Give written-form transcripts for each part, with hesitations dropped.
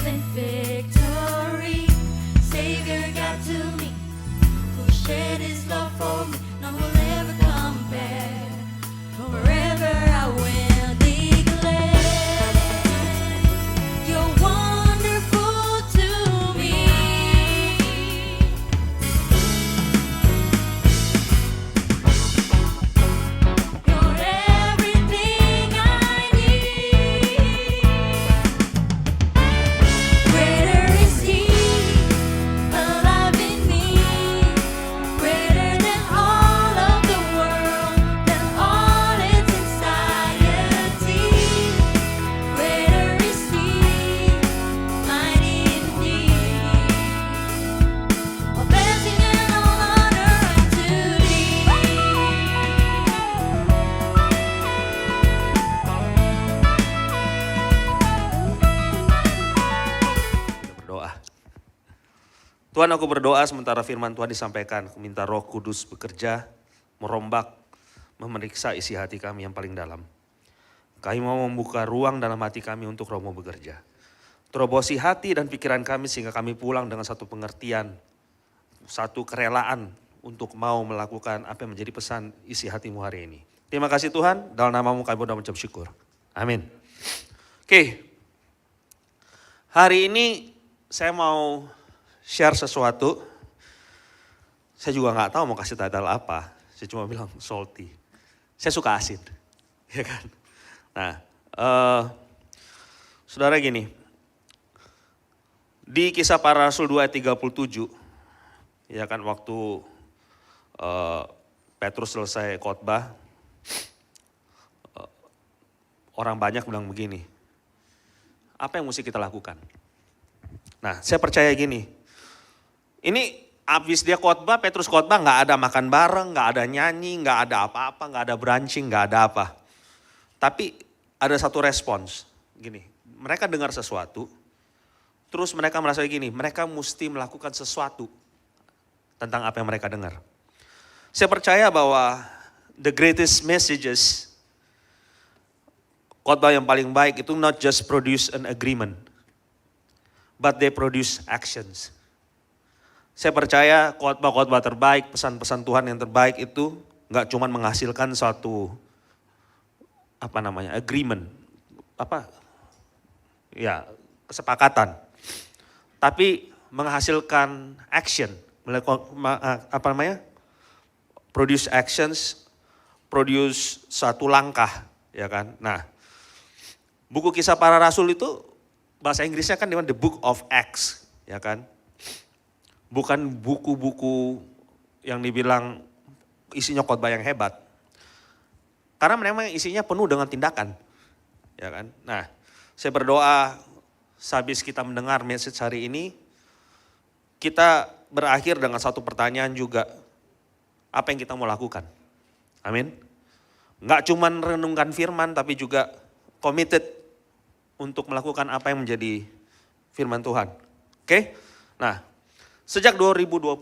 than victory. Savior God to me, who shed his love for me. None will ever compare. Forever I will declare, you're wonderful to me. You're everything I need. Greater is he alive in me, greater than all of the world, than all its anxiety. Greater is he, mighty indeed. All blessing and all honor unto thee. Berdoa. Tuhan, aku berdoa sementara firman Tuhan disampaikan. Aku minta Roh Kudus bekerja, merombak, memeriksa isi hati kami yang paling dalam. Kami mau membuka ruang dalam hati kami untuk Roh-Mu bekerja. Terobosi hati dan pikiran kami sehingga kami pulang dengan satu pengertian, satu kerelaan untuk mau melakukan apa yang menjadi pesan isi hati-Mu hari ini. Terima kasih Tuhan, dalam nama-Mu kami berdoa mengucap syukur. Amin. Oke, hari ini saya mau share sesuatu. Saya juga nggak tahu mau kasih title apa. Saya cuma bilang salty. Saya suka asin, ya kan. Nah, saudara gini, di Kisah Para Rasul 2 ayat 37, ya kan waktu Petrus selesai khotbah, orang banyak bilang begini, apa yang mesti kita lakukan? Nah, saya percaya gini, ini habis dia khotbah, Petrus khotbah nggak ada makan bareng, nggak ada nyanyi, nggak ada apa-apa, nggak ada brunching, nggak ada apa. Tapi ada satu respons, gini, mereka dengar sesuatu, terus mereka merasa gini, mereka mesti melakukan sesuatu tentang apa yang mereka dengar. Saya percaya bahwa the greatest messages, khotbah yang paling baik itu not just produce an agreement, but they produce actions. Saya percaya khotbah-khotbah terbaik, pesan-pesan Tuhan yang terbaik itu nggak cuma menghasilkan suatu agreement, kesepakatan, tapi menghasilkan action, produce actions, produce satu langkah, ya kan. Nah, buku Kisah Para Rasul itu bahasa Inggrisnya kan the Book of Acts, ya kan. Bukan buku-buku yang dibilang isinya khotbah yang hebat. Karena memang isinya penuh dengan tindakan, ya kan. Nah, saya berdoa sehabis kita mendengar message hari ini, kita berakhir dengan satu pertanyaan juga, apa yang kita mau lakukan? Amin. Nggak cuma renungkan firman, tapi juga committed untuk melakukan apa yang menjadi firman Tuhan. Oke? Nah, sejak 2020,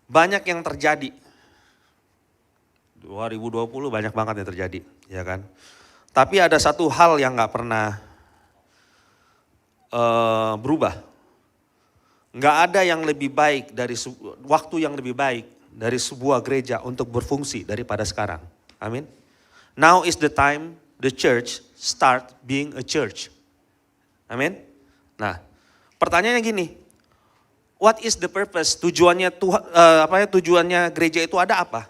banyak yang terjadi. 2020 banyak banget yang terjadi, ya kan. Tapi ada satu hal yang gak pernah berubah. Gak ada yang lebih baik dari waktu yang lebih baik dari sebuah gereja untuk berfungsi daripada sekarang. Amin. Now is the time the church start being a church. Amin. Nah, pertanyaannya gini, what is the purpose? Tujuannya tujuannya gereja itu ada apa?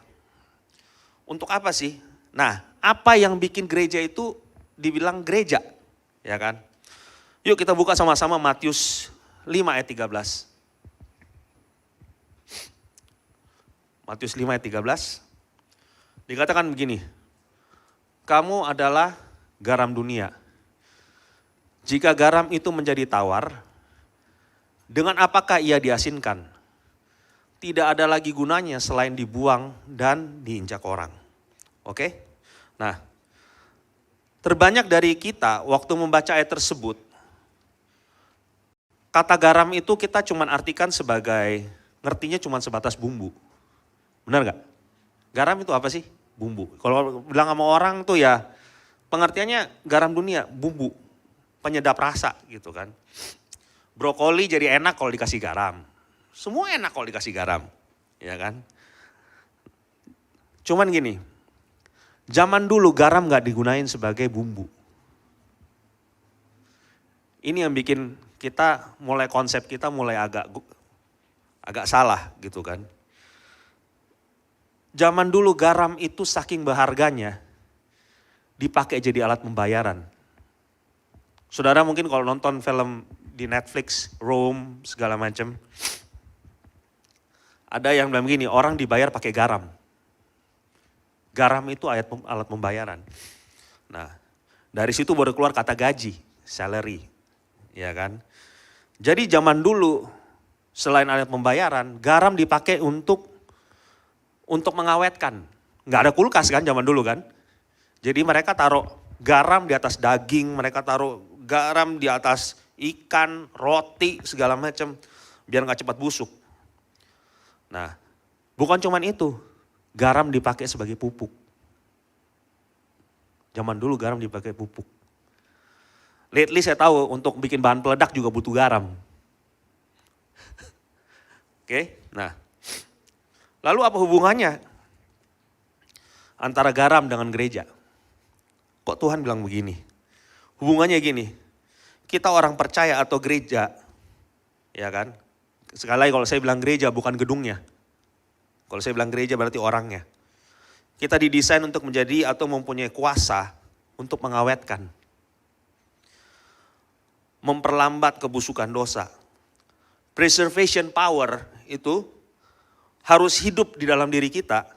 Untuk apa sih? Nah, apa yang bikin gereja itu dibilang gereja? Ya kan? Yuk kita buka sama-sama Matius 5 ayat 13. Matius 5 ayat 13. Dikatakan begini, kamu adalah garam dunia. Jika garam itu menjadi tawar, dengan apakah ia diasinkan? Tidak ada lagi gunanya selain dibuang dan diinjak orang. Oke? Nah, terbanyak dari kita waktu membaca ayat tersebut, kata garam itu kita cuma artikan sebagai, ngertinya cuma sebatas bumbu. Benar gak? Garam itu apa sih? Bumbu. Kalau bilang sama orang tuh ya, pengertiannya garam dunia, bumbu. penyedap rasa gitu kan. Brokoli jadi enak kalau dikasih garam. Semua enak kalau dikasih garam, ya kan. Cuman gini, zaman dulu garam gak digunain sebagai bumbu. Ini yang bikin kita konsep kita mulai agak salah gitu kan. Zaman dulu garam itu saking berharganya dipakai jadi alat pembayaran. Saudara mungkin kalau nonton film di Netflix, Rome, segala macam. Ada yang bilang gini, orang dibayar pakai garam. Garam itu alat pembayaran. Nah, dari situ baru keluar kata gaji, salary. Ya kan? Jadi zaman dulu selain alat pembayaran, garam dipakai untuk mengawetkan. Nggak ada kulkas kan zaman dulu kan? Jadi mereka taruh garam di atas daging, mereka taruh garam di atas ikan, roti, segala macam. Biar nggak cepat busuk. Nah, bukan cuman itu. Garam dipakai sebagai pupuk. Zaman dulu garam dipakai pupuk. Lately saya tahu untuk bikin bahan peledak juga butuh garam. Oke, nah. Lalu apa hubungannya antara garam dengan gereja? Kok Tuhan bilang begini? Hubungannya gini, kita orang percaya atau gereja, ya kan? Sekali lagi kalau saya bilang gereja bukan gedungnya. Kalau saya bilang gereja berarti orangnya. Kita didesain untuk menjadi atau mempunyai kuasa untuk mengawetkan. Memperlambat kebusukan dosa. Preservation power itu harus hidup di dalam diri kita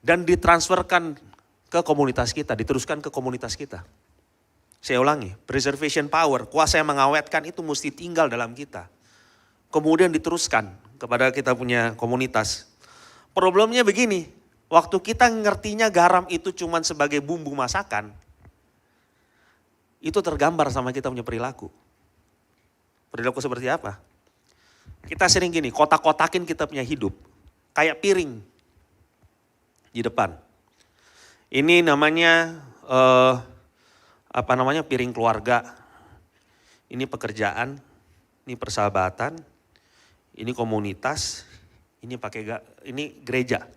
dan ditransferkan ke komunitas kita, diteruskan ke komunitas kita. Saya ulangi, preservation power, kuasa yang mengawetkan itu mesti tinggal dalam kita. Kemudian diteruskan kepada kita punya komunitas. Problemnya begini, waktu kita ngertinya garam itu cuma sebagai bumbu masakan, itu tergambar sama kita punya perilaku. Perilaku seperti apa? Kita sering gini, kotak-kotakin kita punya hidup. Kayak piring di depan. Ini namanya piring keluarga. Ini pekerjaan, ini persahabatan, ini komunitas, ini gereja.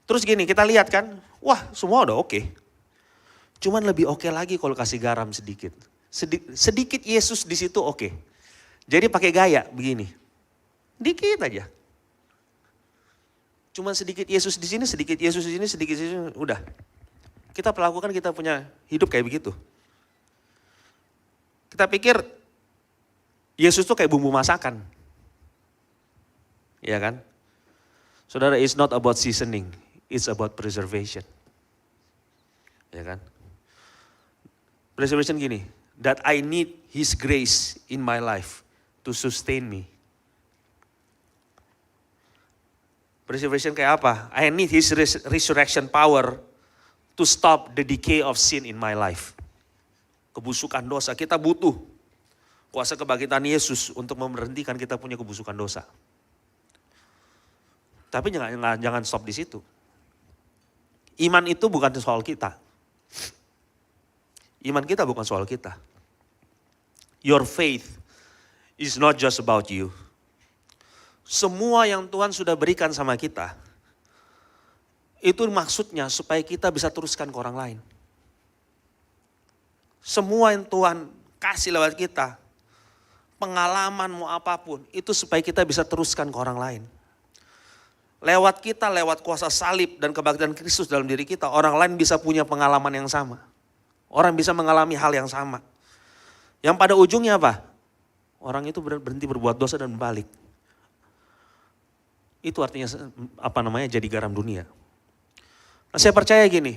Terus gini, kita lihat kan, wah semua udah oke. Cuman lebih oke lagi kalau kasih garam sedikit. Sedikit Yesus di situ oke. Jadi pakai gaya begini. Dikit aja. Cuman sedikit Yesus di sini, sedikit Yesus di sini, sedikit di sini, udah. Kita perlakukan kita punya hidup kayak begitu. Kita pikir Yesus tuh kayak bumbu masakan. Iya kan? Saudara, it's not about seasoning, it's about preservation. Ya kan? Preservation gini, that I need His grace in my life to sustain me. Preservation kayak apa? I need His resurrection power to stop the decay of sin in my life. Kebusukan dosa, kita butuh kuasa kebangkitan Yesus untuk memberhentikan kita punya kebusukan dosa. Tapi jangan stop di situ. Iman itu bukan soal kita. Iman kita bukan soal kita. Your faith is not just about you. Semua yang Tuhan sudah berikan sama kita, itu maksudnya supaya kita bisa teruskan ke orang lain. Semua yang Tuhan kasih lewat kita, pengalaman mau apapun, itu supaya kita bisa teruskan ke orang lain. Lewat kita, lewat kuasa salib dan kebangkitan Kristus dalam diri kita, orang lain bisa punya pengalaman yang sama. Orang bisa mengalami hal yang sama. Yang pada ujungnya apa? Orang itu berhenti berbuat dosa dan balik. Itu artinya jadi garam dunia. Nah, saya percaya gini,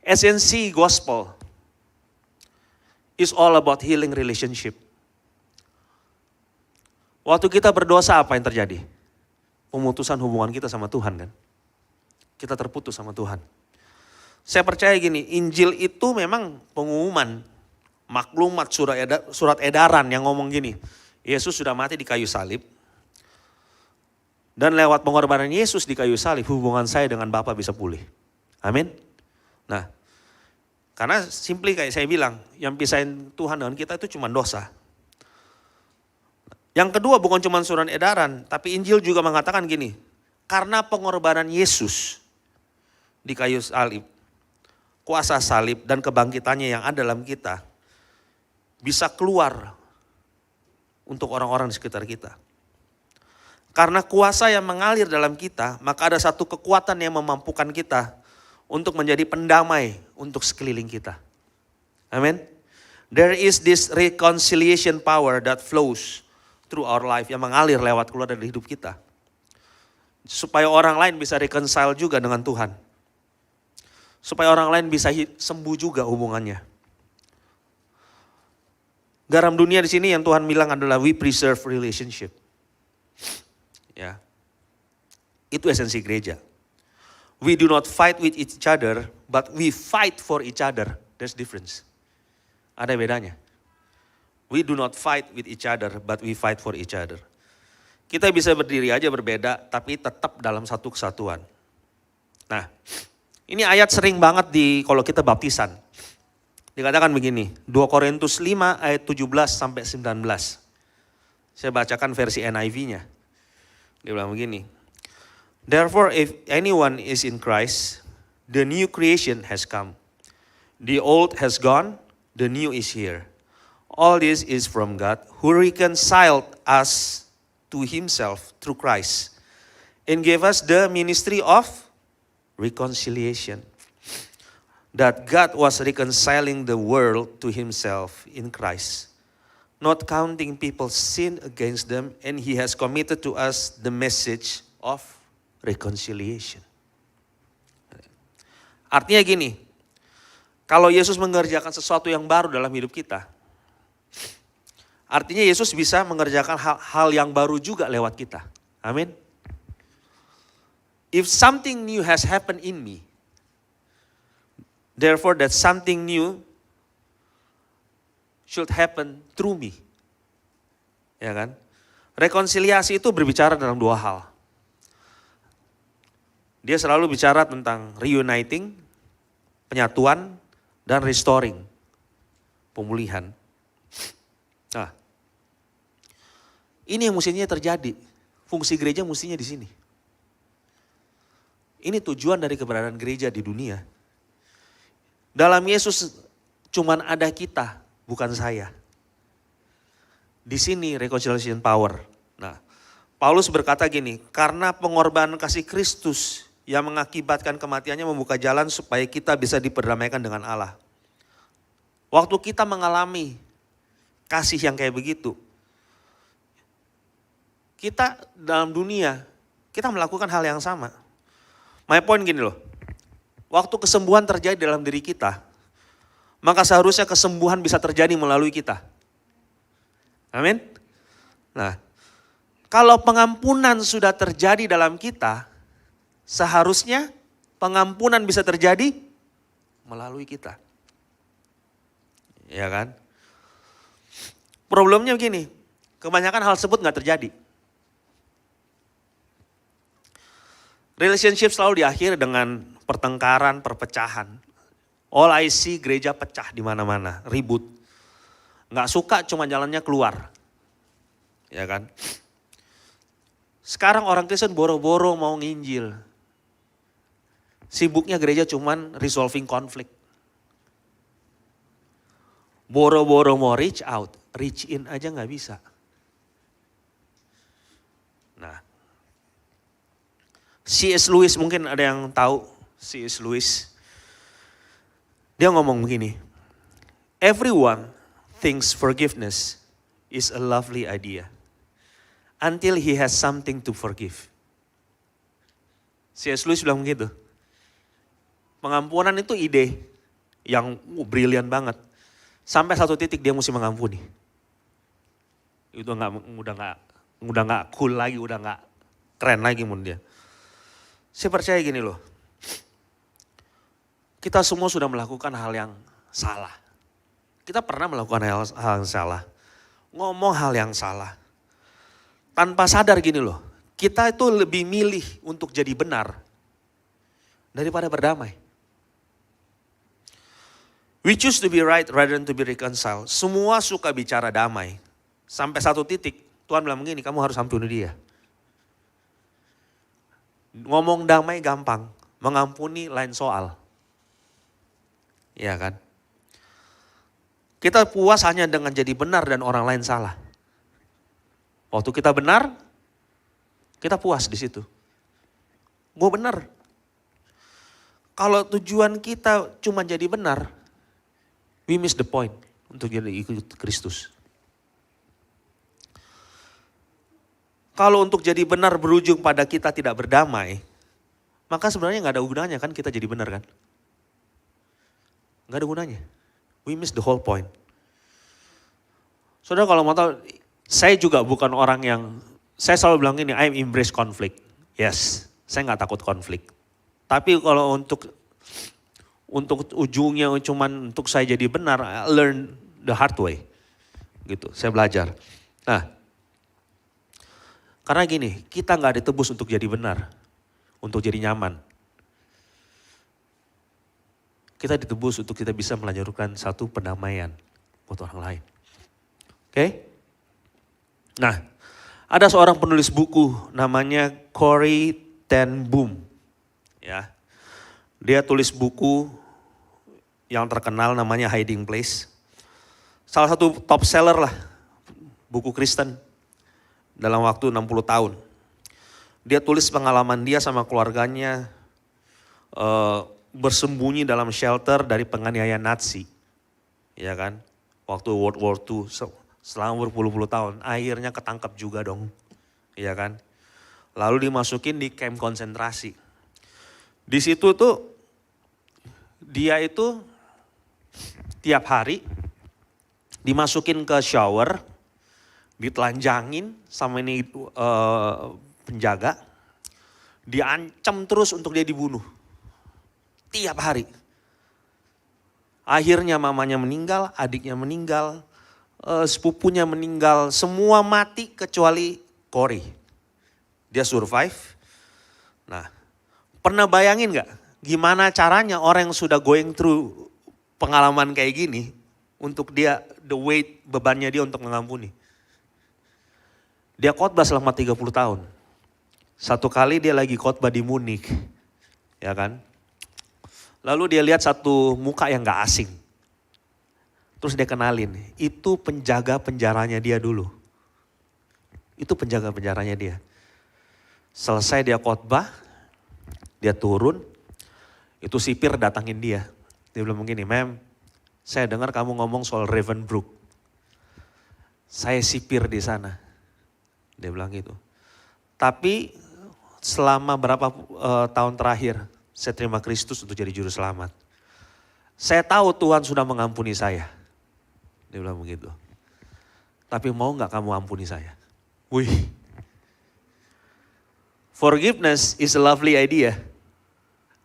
esensi gospel is all about healing relationship. Waktu kita berdosa apa yang terjadi? Pemutusan hubungan kita sama Tuhan kan. Kita terputus sama Tuhan. Saya percaya gini, Injil itu memang pengumuman, maklumat, surat edaran yang ngomong gini, Yesus sudah mati di kayu salib, dan lewat pengorbanan Yesus di kayu salib, hubungan saya dengan Bapa bisa pulih. Amin. Nah, Karena simply kayak saya bilang, yang pisahin Tuhan dengan kita itu cuma dosa. Yang kedua bukan cuma surat edaran, tapi Injil juga mengatakan gini, karena pengorbanan Yesus di kayu salib, kuasa salib dan kebangkitannya yang ada dalam kita, bisa keluar untuk orang-orang di sekitar kita. Karena kuasa yang mengalir dalam kita, maka ada satu kekuatan yang memampukan kita untuk menjadi pendamai untuk sekeliling kita. Amin. There is this reconciliation power that flows through our life, yang mengalir lewat keluar dari hidup kita. Supaya orang lain bisa reconcile juga dengan Tuhan. Supaya orang lain bisa sembuh juga hubungannya. Garam dunia di sini yang Tuhan bilang adalah we preserve relationship. Ya. Itu esensi gereja. We do not fight with each other, but we fight for each other. There's difference. Ada bedanya. We do not fight with each other, but we fight for each other. Kita bisa berdiri aja berbeda, tapi tetap dalam satu kesatuan. Nah, ini ayat sering banget kalau kita baptisan. Dikatakan begini, 2 Korintus 5 ayat 17 sampai 19. Saya bacakan versi NIV-nya. Dia bilang begini. Therefore, if anyone is in Christ, the new creation has come. The old has gone, the new is here. All this is from God, who reconciled us to himself through Christ and gave us the ministry of reconciliation. That God was reconciling the world to himself in Christ, not counting people's sin against them, and he has committed to us the message of reconciliation. Artinya gini, kalau Yesus mengerjakan sesuatu yang baru dalam hidup kita, artinya Yesus bisa mengerjakan hal yang baru juga lewat kita. Amin. If something new has happened in me, therefore that something new should happen through me. Ya kan? Rekonsiliasi itu berbicara dalam dua hal. Dia selalu bicara tentang reuniting, penyatuan, dan restoring, pemulihan. Nah, ini yang mestinya terjadi. Fungsi gereja mestinya di sini. Ini tujuan dari keberadaan gereja di dunia. Dalam Yesus cuman ada kita, bukan saya. Di sini reconciliation power. Nah, Paulus berkata gini, karena pengorbanan kasih Kristus yang mengakibatkan kematiannya membuka jalan supaya kita bisa diperdamaikan dengan Allah. Waktu kita mengalami kasih yang kayak begitu, kita dalam dunia, kita melakukan hal yang sama. My point gini loh, waktu kesembuhan terjadi dalam diri kita, maka seharusnya kesembuhan bisa terjadi melalui kita. Amin. Nah, kalau pengampunan sudah terjadi dalam kita, seharusnya pengampunan bisa terjadi melalui kita. Ya kan? Problemnya begini, kebanyakan hal tersebut gak terjadi. Relationship selalu diakhiri dengan pertengkaran, perpecahan. All I see gereja pecah di mana-mana, ribut. Gak suka cuma jalannya keluar. Ya kan? Sekarang orang Kristen boro-boro mau nginjil. Sibuknya gereja cuman resolving konflik. Boro-boro mau reach out, reach in aja gak bisa. Nah, C.S. Lewis mungkin ada yang tahu C.S. Lewis. Dia ngomong begini, everyone thinks forgiveness is a lovely idea until he has something to forgive. C.S. Lewis bilang begitu. Pengampunan itu ide yang brilian banget. Sampai satu titik dia mesti mengampuni. Itu udah nggak cool lagi, udah nggak keren lagi menurut dia. Saya percaya gini loh. Kita semua sudah melakukan hal yang salah. Kita pernah melakukan hal yang salah. Ngomong hal yang salah. Tanpa sadar gini loh. Kita itu lebih milih untuk jadi benar daripada berdamai. We choose to be right rather than to be reconciled. Semua suka bicara damai. Sampai satu titik, Tuhan bilang begini, kamu harus ampuni dia. Ngomong damai gampang, mengampuni lain soal. Iya kan? Kita puas hanya dengan jadi benar dan orang lain salah. Waktu kita benar, kita puas di situ. Gue benar. Kalau tujuan kita cuma jadi benar, we miss the point untuk jadi ikut Kristus. Kalau untuk jadi benar berujung pada kita tidak berdamai, maka sebenarnya nggak ada gunanya kan kita jadi benar kan? Nggak ada gunanya. We miss the whole point. Saudara kalau mau tahu, saya juga bukan orang yang, saya selalu bilang ini, I embrace conflict. Yes, saya nggak takut konflik. Tapi kalau untuk ujungnya cuman untuk saya jadi benar, I learn the hard way. Gitu, saya belajar. Nah, karena gini, kita nggak ditebus untuk jadi benar, untuk jadi nyaman. Kita ditebus untuk kita bisa melanjutkan satu pendamaian buat orang lain. Oke? Nah, ada seorang penulis buku namanya Corrie ten Boom. Ya, dia tulis buku yang terkenal namanya Hiding Place. Salah satu top seller lah, buku Kristen dalam waktu 60 tahun. Dia tulis pengalaman dia sama keluarganya bersembunyi dalam shelter dari penganiayaan Nazi. Ya kan, waktu World War II selama berpuluh-puluh tahun, akhirnya ketangkap juga dong. Ya kan, lalu dimasukin di camp konsentrasi. Di situ tuh dia itu tiap hari dimasukin ke shower, ditelanjangin sama ini penjaga, diancam terus untuk dia dibunuh. Tiap hari. Akhirnya mamanya meninggal, adiknya meninggal, sepupunya meninggal, semua mati kecuali Corrie. Dia survive. Nah, pernah bayangin gak gimana caranya orang yang sudah going through pengalaman kayak gini untuk dia, the weight, bebannya dia untuk mengampuni. Dia khotbah selama 30 tahun. Satu kali dia lagi khotbah di Munich, ya kan. Lalu dia lihat satu muka yang gak asing. Terus dia kenalin, itu penjaga penjaranya dia dulu. Itu penjaga penjaranya dia. Selesai dia khotbah, dia turun, itu sipir datangin dia. Dia bilang begini, "Ma'am, saya dengar kamu ngomong soal Ravensbrück. Saya sipir di sana." Dia bilang gitu. Tapi selama berapa tahun terakhir, saya terima Kristus untuk jadi juru selamat. Saya tahu Tuhan sudah mengampuni saya. Dia bilang begitu. Tapi mau gak kamu ampuni saya? Wih. Forgiveness is a lovely idea.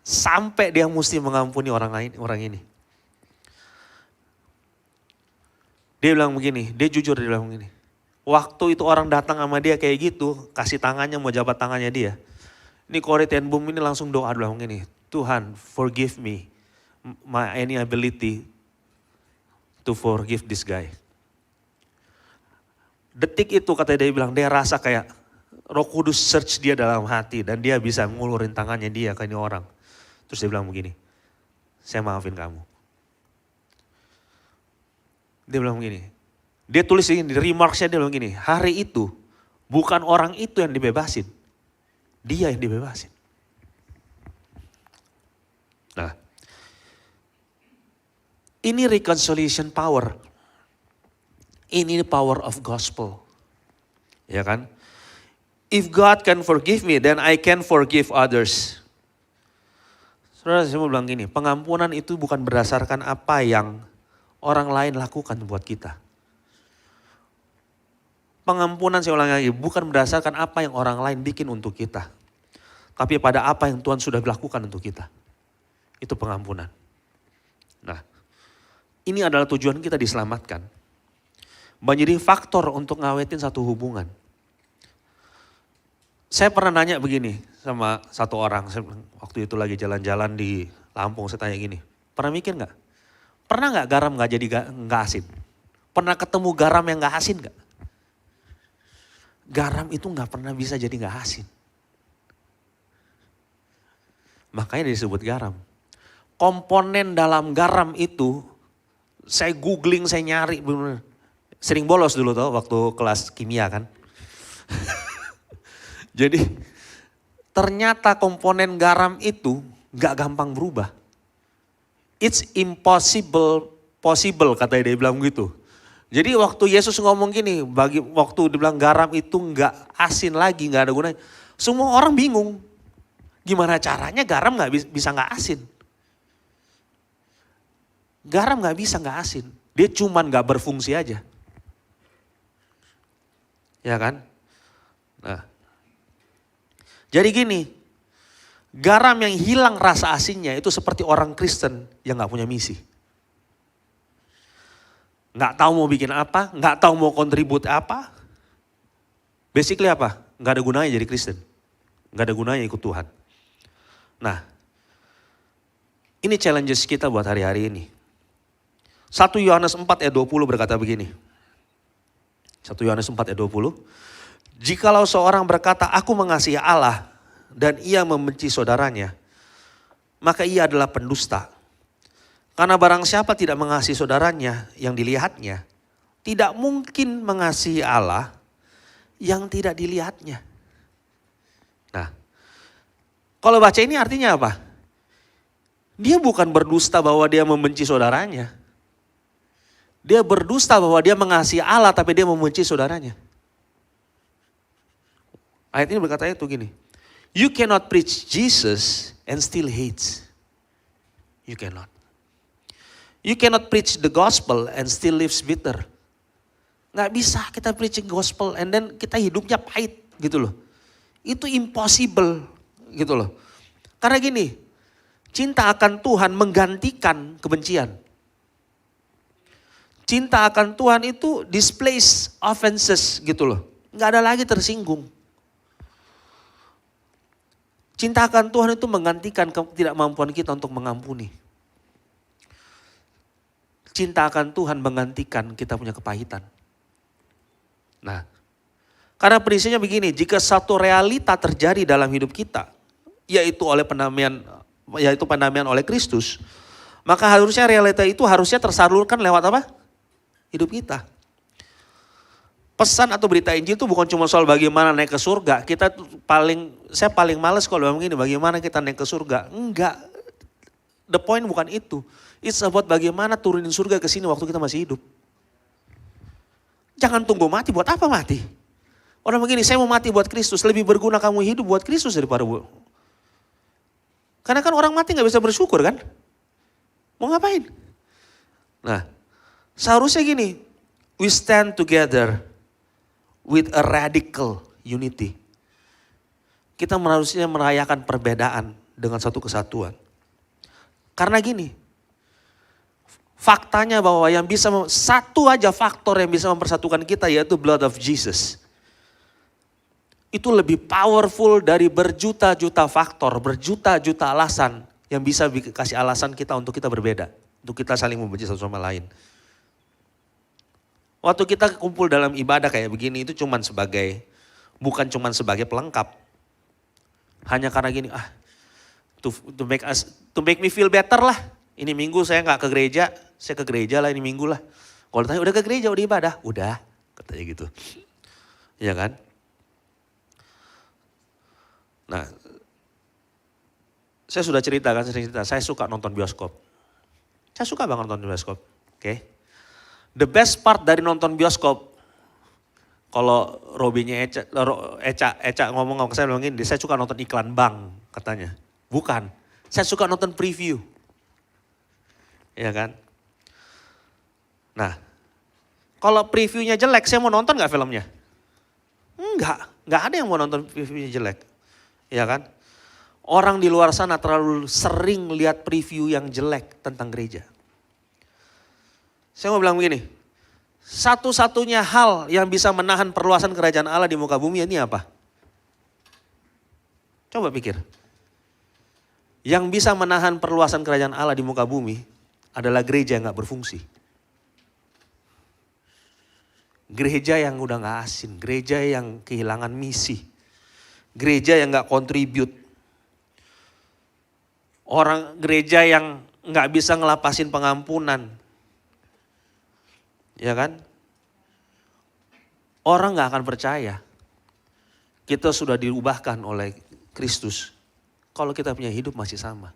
Sampai dia mesti mengampuni orang ini. Dia bilang begini, dia jujur dia bilang begini. Waktu itu orang datang sama dia kayak gitu, kasih tangannya mau jabat tangannya dia. Ini Corrie ten Boom ini langsung doa bilang begini, Tuhan forgive me my any ability to forgive this guy. Detik itu kata dia bilang, dia rasa kayak Roh Kudus search dia dalam hati dan dia bisa ngulurin tangannya dia ke ini orang. Terus dia bilang begini, saya maafin kamu. Dia bilang begini, dia tulis ini di remarksnya dia bilang begini, hari itu bukan orang itu yang dibebasin, dia yang dibebasin. Nah, ini reconciliation power. Ini power of gospel. Ya kan? If God can forgive me, then I can forgive others. Saudara, saya mau bilang gini, pengampunan itu bukan berdasarkan apa yang orang lain lakukan buat kita. Pengampunan, saya ulang lagi, bukan berdasarkan apa yang orang lain bikin untuk kita. Tapi pada apa yang Tuhan sudah lakukan untuk kita. Itu pengampunan. Nah, ini adalah tujuan kita diselamatkan. Menjadi faktor untuk ngawetin satu hubungan. Saya pernah nanya begini sama satu orang, waktu itu lagi jalan-jalan di Lampung, saya tanya gini, pernah mikir gak? Pernah nggak garam nggak jadi nggak asin? Pernah ketemu garam yang nggak asin nggak? Garam itu nggak pernah bisa jadi nggak asin. Makanya disebut garam. Komponen dalam garam itu, saya googling, saya nyari, bener. Sering bolos dulu tuh waktu kelas kimia kan. Jadi ternyata komponen garam itu nggak gampang berubah. It's possible katanya dia bilang gitu. Jadi waktu Yesus ngomong gini, waktu dia bilang garam itu nggak asin lagi, nggak ada gunanya. Semua orang bingung. Gimana caranya garam nggak bisa nggak asin? Garam nggak bisa nggak asin. Dia cuman nggak berfungsi aja. Ya kan? Nah, jadi gini, garam yang hilang rasa asinnya itu seperti orang Kristen yang nggak punya misi. Nggak tahu mau bikin apa, nggak tahu mau kontribut apa. Basically apa? Nggak ada gunanya jadi Kristen. Nggak ada gunanya ikut Tuhan. Nah, ini challenges kita buat hari-hari ini. 1 Yohanes 4 ayat 20 berkata begini. 1 Yohanes 4 ayat 20. Jikalau seorang berkata, aku mengasihi Allah dan ia membenci saudaranya, maka ia adalah pendusta. Karena barang siapa tidak mengasihi saudaranya yang dilihatnya, tidak mungkin mengasihi Allah yang tidak dilihatnya. Nah, kalau baca ini artinya apa? Dia bukan berdusta bahwa dia membenci saudaranya. Dia berdusta bahwa dia mengasihi Allah tapi dia membenci saudaranya. Ayat ini berkata itu gini. You cannot preach Jesus and still hates. You cannot. You cannot preach the gospel and still lives bitter. Nggak bisa kita preaching gospel and then kita hidupnya pahit gitu loh. Itu impossible gitu loh. Karena gini, cinta akan Tuhan menggantikan kebencian. Cinta akan Tuhan itu displace offenses gitu loh. Nggak ada lagi tersinggung. Cinta akan Tuhan itu menggantikan ketidakmampuan kita untuk mengampuni. Cinta akan Tuhan menggantikan kita punya kepahitan. Nah, karena prinsipnya begini, jika satu realita terjadi dalam hidup kita, yaitu pendamaian oleh Kristus, maka harusnya realita itu harusnya tersalurkan lewat apa? Hidup kita. Pesan atau berita Injil itu bukan cuma soal bagaimana naik ke surga. Saya paling males kalau begini, bagaimana kita naik ke surga. Enggak, the point bukan itu. It's about bagaimana turunin surga ke sini waktu kita masih hidup. Jangan tunggu mati, buat apa mati? Orang begini, saya mau mati buat Kristus, lebih berguna kamu hidup buat Kristus daripada bu. Karena kan orang mati gak bisa bersyukur kan? Mau ngapain? Nah, seharusnya gini, we stand together with a radical unity. Kita harusnya merayakan perbedaan dengan satu kesatuan. Karena gini, faktanya bahwa yang bisa, satu aja faktor yang bisa mempersatukan kita yaitu blood of Jesus. Itu lebih powerful dari berjuta-juta faktor, berjuta-juta alasan yang bisa kasih alasan kita untuk kita berbeda. Untuk kita saling membenci satu sama lain. Waktu kita kumpul dalam ibadah kayak begini itu bukan cuman sebagai pelengkap. Hanya karena gini, to make me feel better lah. Ini minggu saya gak ke gereja, saya ke gereja lah ini minggu lah. Kalau tanya udah ke gereja, udah ibadah? Udah, katanya gitu. Iya kan? Nah, saya sudah cerita, saya suka nonton bioskop. Saya suka banget nonton bioskop, oke. The best part dari nonton bioskop, kalau Robinya Eca ngomong ke saya bilang gini, saya suka nonton iklan bank katanya. Bukan, saya suka nonton preview. Ya kan? Nah, kalau previewnya jelek, saya mau nonton gak filmnya? Enggak ada yang mau nonton previewnya jelek. Ya kan? Orang di luar sana terlalu sering lihat preview yang jelek tentang gereja. Saya mau bilang begini, satu-satunya hal yang bisa menahan perluasan kerajaan Allah di muka bumi ini apa? Coba pikir. Yang bisa menahan perluasan kerajaan Allah di muka bumi adalah gereja yang gak berfungsi. Gereja yang udah gak asin, gereja yang kehilangan misi. Gereja yang gak kontribut. Orang gereja yang gak bisa ngelapasin pengampunan. Ya kan? Orang gak akan percaya. Kita sudah diubahkan oleh Kristus. Kalau kita punya hidup masih sama.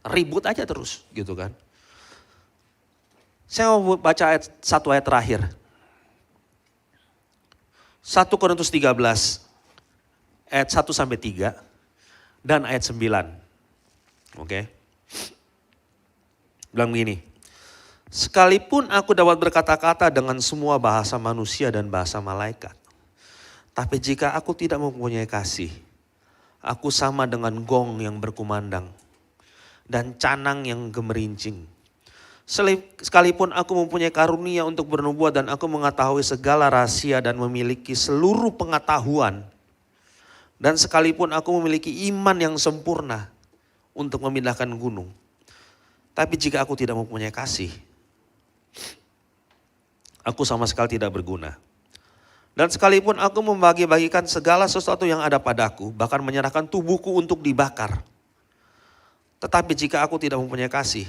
Ribut aja terus gitu kan. Saya mau baca satu ayat terakhir. 1 Korintus 13 ayat 1 sampai 3 dan ayat 9. Oke. Bilang begini. Sekalipun aku dapat berkata-kata dengan semua bahasa manusia dan bahasa malaikat. Tapi jika aku tidak mempunyai kasih, aku sama dengan gong yang berkumandang dan canang yang gemerincing. Sekalipun aku mempunyai karunia untuk bernubuat dan aku mengetahui segala rahasia dan memiliki seluruh pengetahuan. Dan sekalipun aku memiliki iman yang sempurna untuk memindahkan gunung. Tapi jika aku tidak mempunyai kasih, aku sama sekali tidak berguna. Dan sekalipun aku membagi-bagikan segala sesuatu yang ada padaku, bahkan menyerahkan tubuhku untuk dibakar. Tetapi jika aku tidak mempunyai kasih,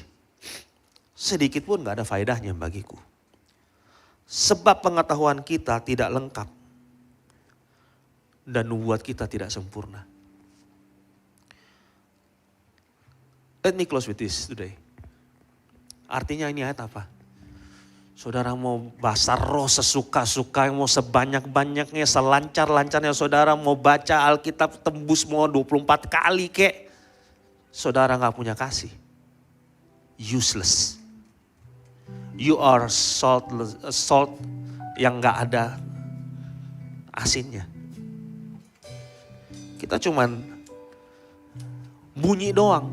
sedikit pun gak ada faedahnya bagiku. Sebab pengetahuan kita tidak lengkap. Dan nubuat kita tidak sempurna. Let me close with this today. Artinya ini ayat apa? Saudara mau basar roh sesuka-suka, mau sebanyak-banyaknya, selancar-lancarnya saudara mau baca Alkitab tembus mau 24 kali kek. Saudara gak punya kasih. Useless. You are salt yang gak ada asinnya. Kita cuman bunyi doang.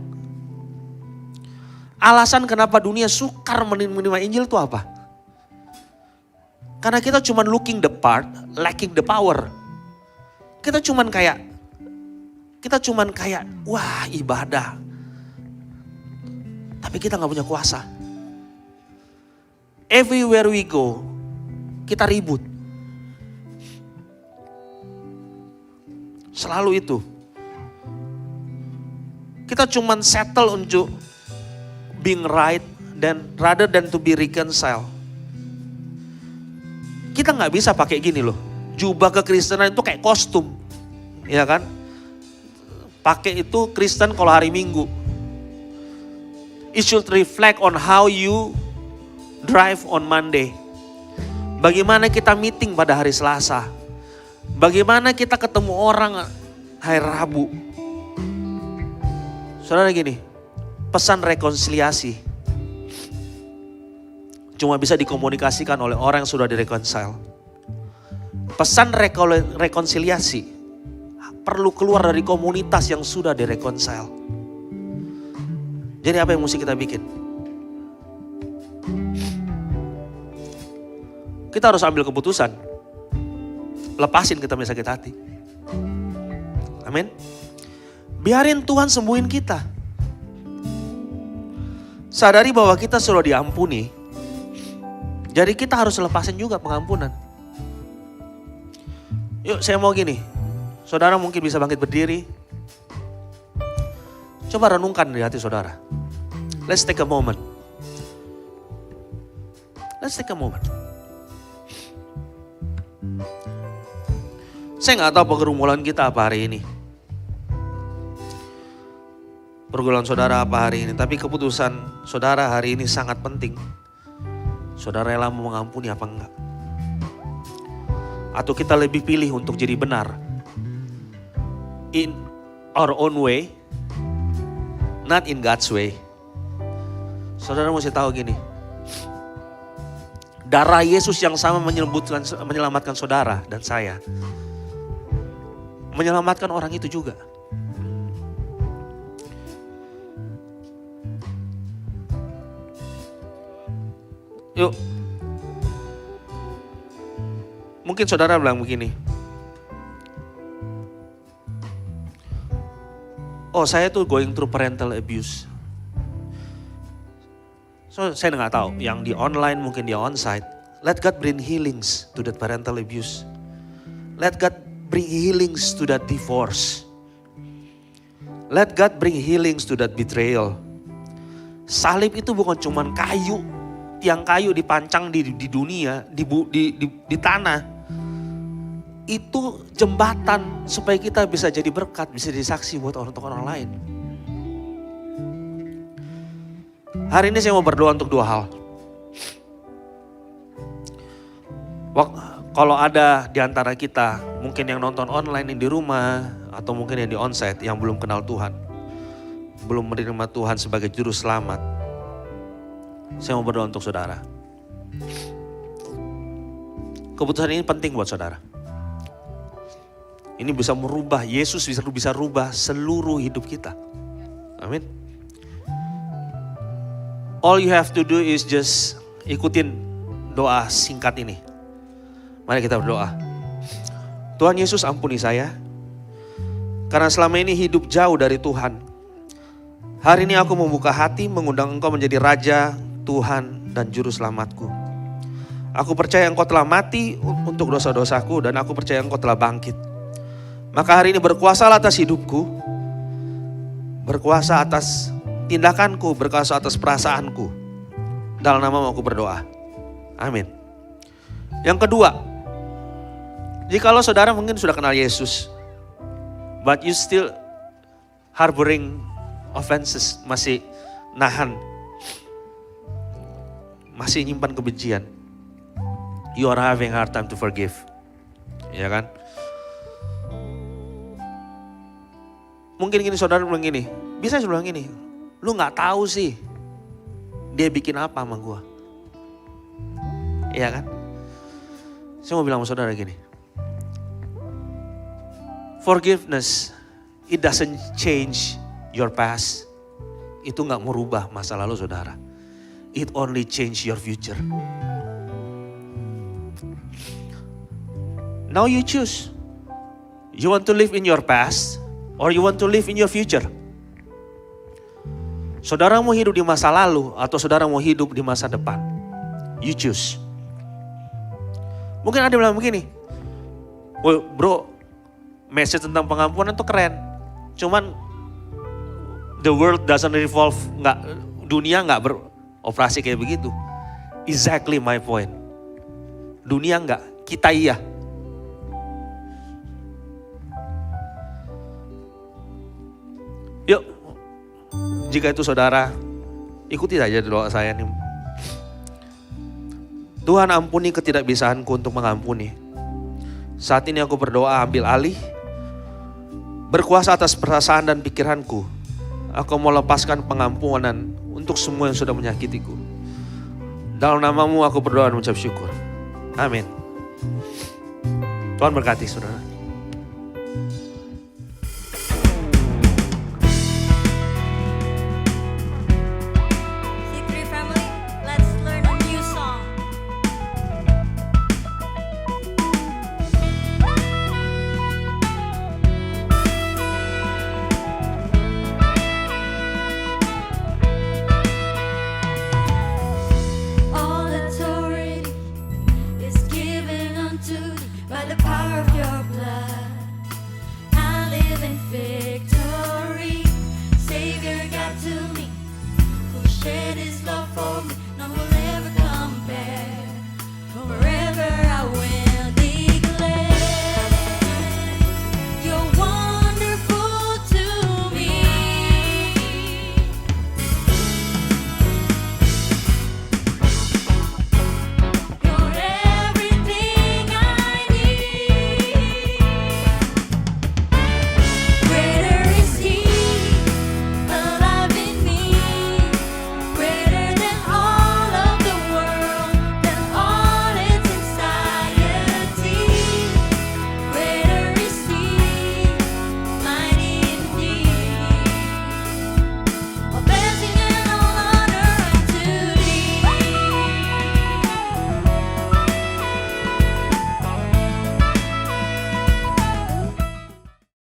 Alasan kenapa dunia sukar menerima Injil itu apa? Karena kita cuman looking the part, lacking the power. Kita cuman kayak, wah ibadah. Tapi kita gak punya kuasa. Everywhere we go, kita ribut. Selalu itu. Kita cuman settle untuk being right dan rather than to be reconciled. Kita nggak bisa pakai gini loh. Jubah kekristenan itu kayak kostum. Ya kan? Pakai itu Kristen kalau hari Minggu. It should reflect on how you drive on Monday. Bagaimana kita meeting pada hari Selasa. Bagaimana kita ketemu orang hari Rabu. Saudara gini, pesan rekonsiliasi cuma bisa dikomunikasikan oleh orang yang sudah direkonsile. Pesan rekonsiliasi perlu keluar dari komunitas yang sudah direkonsile. Jadi apa yang mesti kita bikin? Kita harus ambil keputusan. Lepasin kita punya sakit hati. Amin. Biarin Tuhan sembuhin kita. Sadari bahwa kita sudah diampuni. Jadi kita harus lepasin juga pengampunan. Yuk saya mau gini. Saudara mungkin bisa bangkit berdiri. Coba renungkan di hati saudara. Let's take a moment. Let's take a moment. Saya gak tahu pergumulan kita apa hari ini. Pergumulan saudara apa hari ini. Tapi keputusan saudara hari ini sangat penting. Saudara rela mau mengampuni apa enggak? Atau kita lebih pilih untuk jadi benar. In our own way. Not in God's way. Saudara mesti tahu gini. Darah Yesus yang sama menyelamatkan saudara dan saya. Menyelamatkan orang itu juga. Yuk. Mungkin saudara bilang begini. Oh saya tuh going through parental abuse. So saya nggak tahu, yang di online mungkin dia onsite. Let God bring healings to that parental abuse. Let God bring healings to that divorce. Let God bring healings to that betrayal. Salib itu bukan cuman kayu, tiang kayu dipancang di dunia, di tanah. Itu jembatan supaya kita bisa jadi berkat, bisa jadi saksi buat orang lain. Hari ini saya mau berdoa untuk 2 hal. Kalau ada di antara kita, mungkin yang nonton online yang di rumah, atau mungkin yang di onsite yang belum kenal Tuhan, belum menerima Tuhan sebagai juru selamat, saya mau berdoa untuk saudara. Keputusan ini penting buat saudara. Ini bisa merubah, Yesus bisa rubah seluruh hidup kita. Amin. All you have to do is just ikutin doa singkat ini. Mari kita berdoa. Tuhan Yesus, ampuni saya, karena selama ini hidup jauh dari Tuhan. Hari ini aku membuka hati, mengundang Engkau menjadi Raja, Tuhan, dan Juru Selamatku. Aku percaya Engkau telah mati untuk dosa-dosaku, dan aku percaya Engkau telah bangkit. Maka hari ini berkuasa atas hidupku, berkuasa atas tindakanku, berkuasa atas perasaanku. Dalam nama-Mu aku berdoa. Amin. Yang kedua, jikalau saudara mungkin sudah kenal Yesus, but you still harboring offenses, masih nahan, masih nyimpan kebencian, you are having a hard time to forgive, ya kan? Mungkin gini saudara bilang gini, bisa saya bilang gini, lu nggak tahu sih dia bikin apa sama gua, iya kan? Saya mau bilang sama saudara gini, forgiveness, it doesn't change your past. Itu gak merubah masa lalu saudara. It only change your future. Now you choose. You want to live in your past or you want to live in your future? Saudara mau hidup di masa lalu atau saudara mau hidup di masa depan? You choose. Mungkin ada yang bilang begini, well, bro, message tentang pengampunan itu keren. Cuman the world doesn't revolve, dunia nggak beroperasi kayak begitu. Exactly my point. Dunia nggak, kita iya. Yuk, jika itu saudara, ikuti saja doa saya nih. Tuhan, ampuni ketidakbisaanku untuk mengampuni. Saat ini aku berdoa, ambil alih, berkuasa atas perasaan dan pikiranku. Aku mau lepaskan pengampunan untuk semua yang sudah menyakitiku. Dalam nama-Mu aku berdoa dan mengucap syukur. Amin. Tuhan berkati saudara.